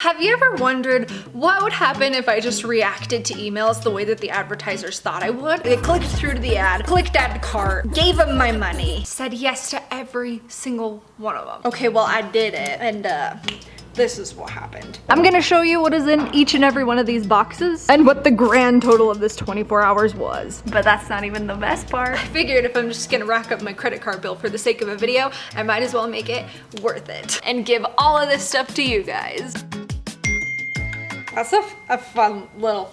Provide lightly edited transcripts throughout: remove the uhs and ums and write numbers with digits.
Have you ever wondered what would happen if I just reacted to emails the way that the advertisers thought I would? They clicked through to the ad, clicked add to cart, gave them my money, said yes to every single one of them. Okay, well I did it, and this is what happened. I'm gonna show you what is in each and every one of these boxes and what the grand total of this 24 hours was. But that's not even the best part. I figured if I'm just gonna rack up my credit card bill for the sake of a video, I might as well make it worth it and give all of this stuff to you guys. That's a fun little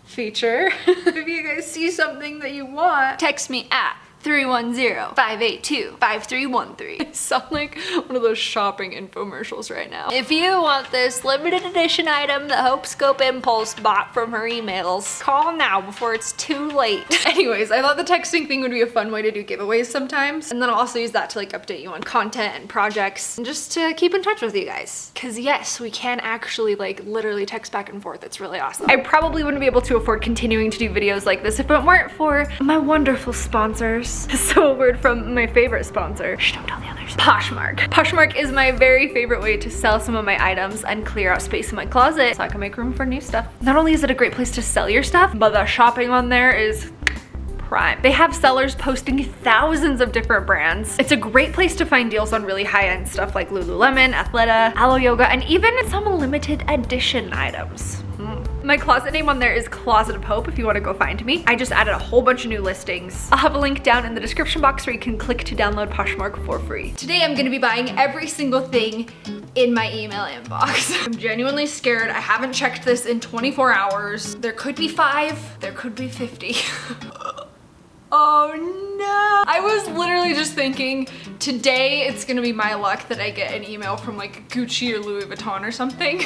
feature. If you guys see something that you want, text me at 310-582-5313. I sound like one of those shopping infomercials right now. If you want this limited edition item that Hope Scope Impulse bought from her emails, call now before it's too late. Anyways, I thought the texting thing would be a fun way to do giveaways sometimes. And then I'll also use that to like update you on content and projects and just to keep in touch with you guys. Cause yes, we can actually like literally text back and forth. It's really awesome. I probably wouldn't be able to afford continuing to do videos like this if it weren't for my wonderful sponsors. So a word from my favorite sponsor. Shh, don't tell the others. Poshmark. Poshmark is my very favorite way to sell some of my items and clear out space in my closet so I can make room for new stuff. Not only is it a great place to sell your stuff, but the shopping on there is prime. They have sellers posting thousands of different brands. It's a great place to find deals on really high-end stuff like Lululemon, Athleta, Alo Yoga, and even some limited edition items. My closet name on there is Closet of Hope if you want to go find me. I just added a whole bunch of new listings. I'll have a link down in the description box where you can click to download Poshmark for free. Today I'm gonna be buying every single thing in my email inbox. I'm genuinely scared. I haven't checked this in 24 hours. There could be 5, there could be 50. Oh no! I was literally just thinking today it's gonna be my luck that I get an email from like Gucci or Louis Vuitton or something.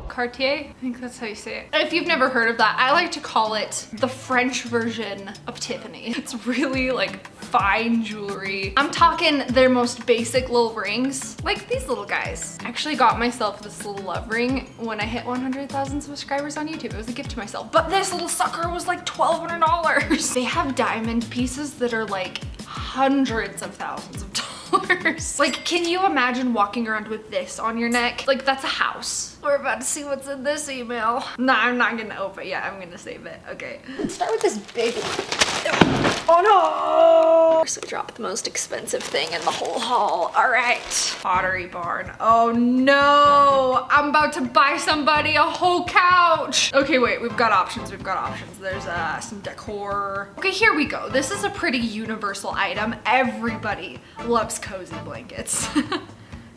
Cartier? I think that's how you say it. If you've never heard of that, I like to call it the French version of Tiffany. It's really like fine jewelry. I'm talking their most basic little rings, like these little guys. I actually got myself this little love ring when I hit 100,000 subscribers on YouTube. It was a gift to myself. But this little sucker was like $1,200. They have diamond pieces that are like hundreds of thousands of dollars. Like, can you imagine walking around with this on your neck? Like, that's a house. We're about to see what's in this email. Nah, I'm not gonna open it. Yeah, I'm gonna save it. Okay. Let's start with this big one. Oh no! So we dropped the most expensive thing in the whole haul. All right. Pottery barn. Oh no! I'm about to buy somebody a whole couch. Okay, wait, we've got options. We've got options. There's some decor. Okay, here we go. This is a pretty universal item. Everybody loves cozy blankets.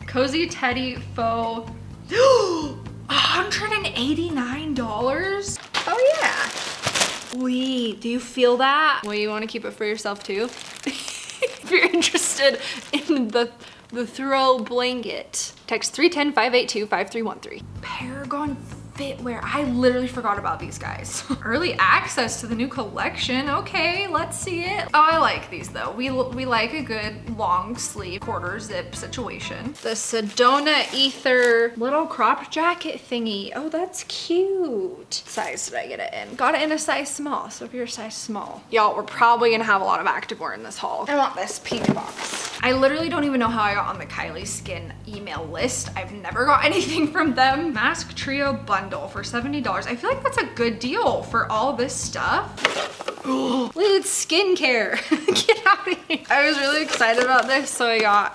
Cozy teddy faux. $189? Oh yeah. Wait, do you feel that? Well, you want to keep it for yourself too? If you're interested in the throw blanket, text 310-582-5313. Paragon Fitwear. I literally forgot about these guys. Early access to the new collection. Okay, let's see it. Oh, I like these though. We like a good long sleeve quarter zip situation. The Sedona Ether little crop jacket thingy. Oh, that's cute. Size did I get it in? Got it in a size small. So if you're a size small, y'all, we're probably gonna have a lot of activewear in this haul. I want this pink box. I literally don't even know how I got on the Kylie Skin email list. I've never got anything from them. Mask Trio bundle for $70. I feel like that's a good deal for all this stuff. Look, it's skincare. Get out of here. I was really excited about this, so I got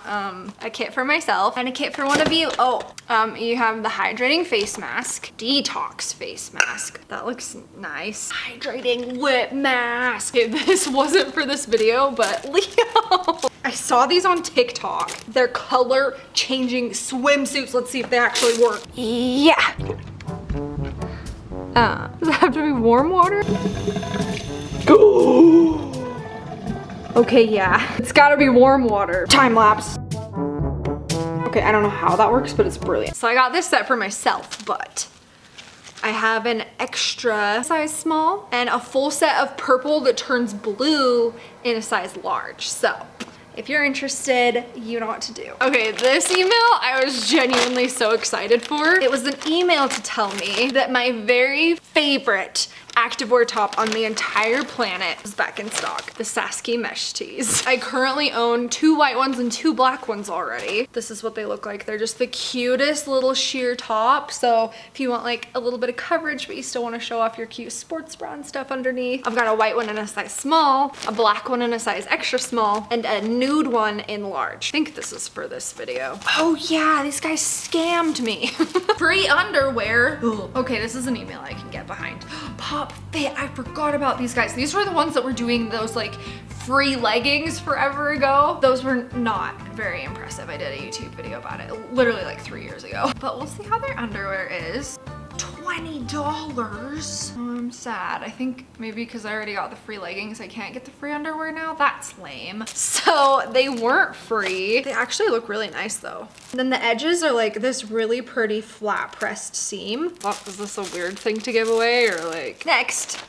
a kit for myself and a kit for one of you. Oh, you have the hydrating face mask, detox face mask. That looks nice. Hydrating lip mask. Okay, this wasn't for this video, but Leo. I saw these on TikTok. They're color changing swimsuits. Let's see if they actually work. Yeah. Does it have to be warm water? Okay, yeah. It's gotta be warm water. Time lapse. Okay, I don't know how that works, but it's brilliant. So I got this set for myself, but I have an extra size small and a full set of purple that turns blue in a size large. So if you're interested, you know what to do. Okay, this email I was genuinely so excited for. It was an email to tell me that my very favorite activewear top on the entire planet is back in stock. The Sasky mesh tees. I currently own 2 white ones and 2 black ones already. This is what they look like. They're just the cutest little sheer top. So if you want like a little bit of coverage, but you still want to show off your cute sports bra and stuff underneath. I've got a white one in a size small, a black one in a size extra small, and a nude one in large. I think this is for this video. Oh yeah, these guys scammed me. Free underwear. Okay, this is an email I can get behind. Pop Fit, I forgot about these guys. These were the ones that were doing those like free leggings forever ago. Those were not very impressive. I did a YouTube video about it literally like 3 years ago. But we'll see how their underwear is. $20. Oh, I'm sad. I think maybe because I already got the free leggings, I can't get the free underwear now. That's lame. So they weren't free. They actually look really nice though. And then the edges are like this really pretty flat pressed seam. Oh, is this a weird thing to give away or like? Next.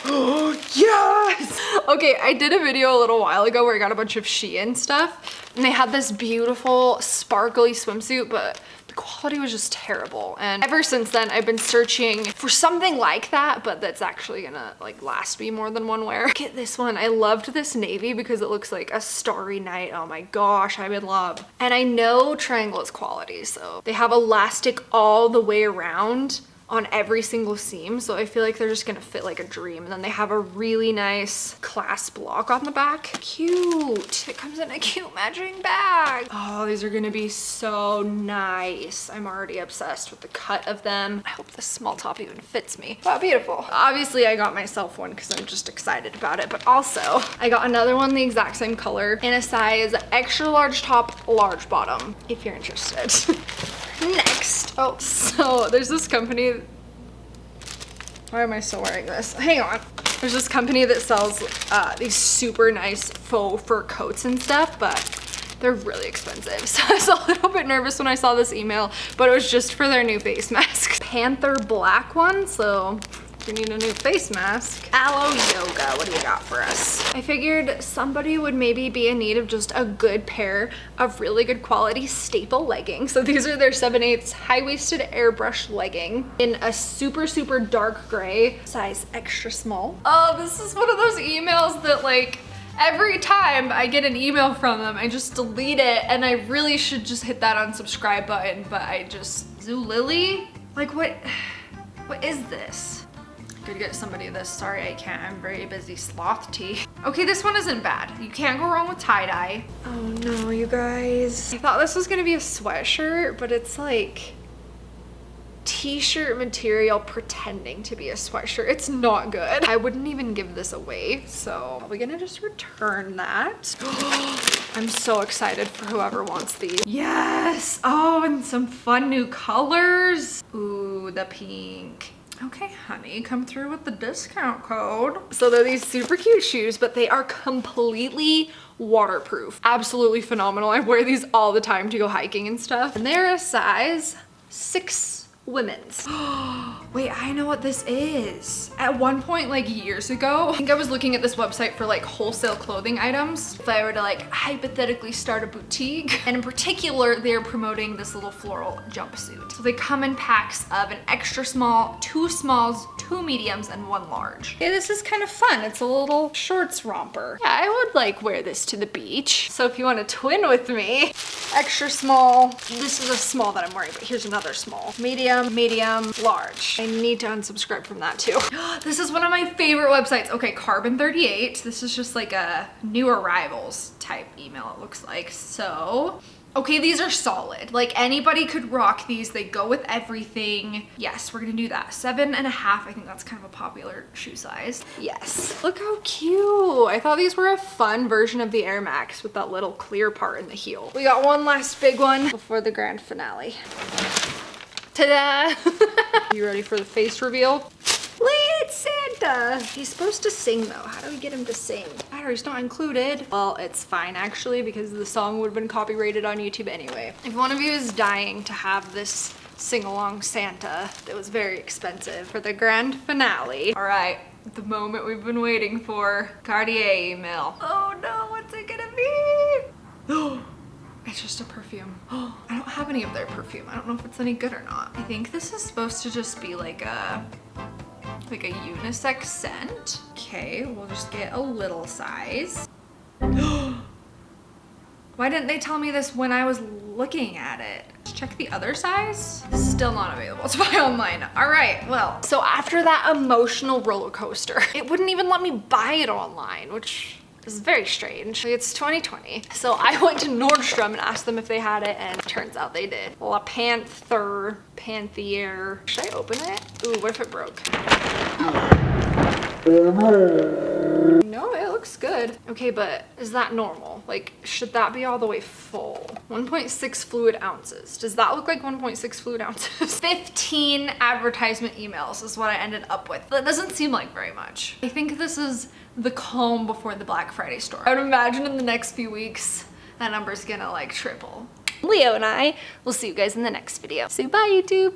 Oh, yes! Okay, I did a video a little while ago where I got a bunch of Shein stuff and they had this beautiful sparkly swimsuit, but the quality was just terrible. And ever since then, I've been searching for something like that, but that's actually gonna like last me more than one wear. Look at this one. I loved this navy because it looks like a starry night. Oh my gosh, I'm in love. And I know Triangle is quality, so they have elastic all the way around on every single seam, so I feel like they're just gonna fit like a dream. And then they have a really nice clasp lock on the back. Cute. It comes in a cute matching bag. Oh, these are gonna be so nice. I'm already obsessed with the cut of them. I hope this small top even fits me. Wow, beautiful. Obviously I got myself one because I'm just excited about it, but also I got another one the exact same color in a size extra large top, large bottom, if you're interested. Next, oh, so there's this company. Why am I still wearing this? Hang on. There's this company that sells these super nice faux fur coats and stuff, but they're really expensive. So I was a little bit nervous when I saw this email, but it was just for their new face mask. Panther black one, so we need a new face mask. Aloe Yoga, what do you got for us? I figured somebody would maybe be in need of just a good pair of really good quality staple leggings. So these are their 7/8 high-waisted airbrush legging in a super, super dark gray, size extra small. Oh, this is one of those emails that like, every time I get an email from them, I just delete it, and I really should just hit that unsubscribe button, but I just, Zulily? Like what is this? Could get somebody this. Sorry, I can't. I'm very busy. Sloth tea. Okay, this one isn't bad. You can't go wrong with tie-dye. Oh no, you guys. I thought this was gonna be a sweatshirt, but it's like t-shirt material pretending to be a sweatshirt. It's not good. I wouldn't even give this away, so are we gonna just return that? I'm so excited for whoever wants these. Yes! Oh, and some fun new colors. Ooh, the pink. Okay, honey, come through with the discount code. So they're these super cute shoes, but they are completely waterproof. Absolutely phenomenal. I wear these all the time to go hiking and stuff. And they're a size 6 women's. Wait, I know what this is. At one point, like years ago, I think I was looking at this website for like wholesale clothing items. If I were to like hypothetically start a boutique, and in particular, they're promoting this little floral jumpsuit. So they come in packs of an extra small, 2 smalls, 2 mediums, and 1 large. Yeah, this is kind of fun. It's a little shorts romper. Yeah, I would like wear this to the beach. So if you want to twin with me, extra small. This is a small that I'm wearing, but here's another small. Medium, medium, large. I need to unsubscribe from that too. This is one of my favorite websites. Okay, Carbon 38. This is just like a new arrivals type email, it looks like. So, okay, these are solid. Like anybody could rock these. They go with everything. Yes, we're gonna do that. 7.5, I think that's kind of a popular shoe size. Yes. Look how cute. I thought these were a fun version of the Air Max with that little clear part in the heel. We got one last big one before the grand finale. Ta-da! You ready for the face reveal? It's Santa! He's supposed to sing though. How do we get him to sing? Battery's not included. Well, it's fine actually because the song would have been copyrighted on YouTube anyway. If one of you is dying to have this sing-along Santa that was very expensive for the grand finale. All right, the moment we've been waiting for. Cartier email. Oh no, what's it gonna be? It's just a perfume. I don't have any of their perfume. I don't know if it's any good or not. I think this is supposed to just be like a like a unisex scent. Okay, we'll just get a little size. Why didn't they tell me this when I was looking at it? Check the other size. Still not available to buy online. All right, well. So after that emotional roller coaster, it wouldn't even let me buy it online, which is very strange. It's 2020. So I went to Nordstrom and asked them if they had it, and it turns out they did. La Panther, Panthier. Should I open it? Ooh, what if it broke? No, it looks good. Okay, but is that normal? Like, should that be all the way full? 1.6 fluid ounces. Does that look like 1.6 fluid ounces? 15 advertisement emails is what I ended up with. That doesn't seem like very much. I think this is the calm before the Black Friday store. I would imagine in the next few weeks, that number's gonna like triple. Leo and I will see you guys in the next video. So bye, YouTube.